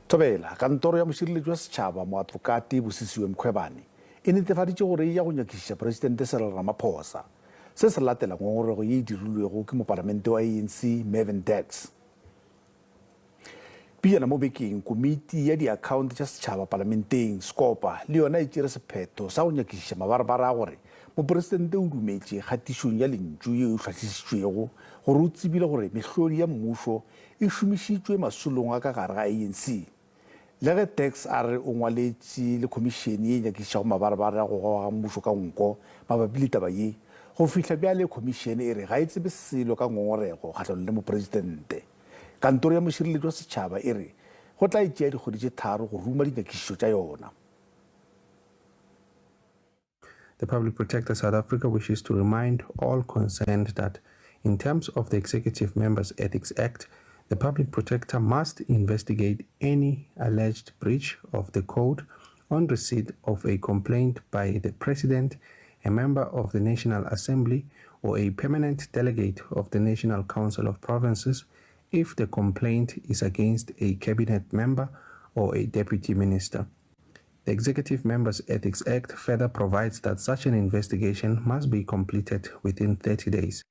Tobela, Kantoro ya mošireletši wa setšhaba moadvokate Busisiwe Mkhwebane e netefaditse gore e ya go nyakišiša Presidente Cyril Ramaphosa se se latela ngongorego ye e dirilwego ke Mopalamente wa ANC Mervyn Dirks. Piana mo bekeng komiti ya diakhaonte tša setšhaba palamenteng skopa le yona e tšere sephetho sa go nyakišiša mabarabara a gore mopresidente o dumetše kgatišong ya lentšu ye e hlahlišitšwego gore o tsebile gore mehlodi ya mmušo e šomišitšwe masolong a ka gare ga ANC. Le ge Dirks a re o ngwaletše le khomišene ye nyakišišago mabarabara go goga mmušo ka nko mabapi le taba ye, go fihla bjale khomišene e re ga e tsebe selo ka ngongorego kgahlano le mopresidente. Kantoro ya mošireletši wa setšhaba e re go tla e tšea dikgwedi tše tharo go ruma dinyakišišo tša yona. The Public Protector South Africa wishes to remind all concerned that in terms of the Executive Members Ethics Act, the Public Protector must investigate any alleged breach of the code on receipt of a complaint by the President, a member of the National Assembly, or a permanent delegate of the National Council of Provinces if the complaint is against a cabinet member or a deputy minister. The Executive Members Ethics Act further provides that such an investigation must be completed within 30 days.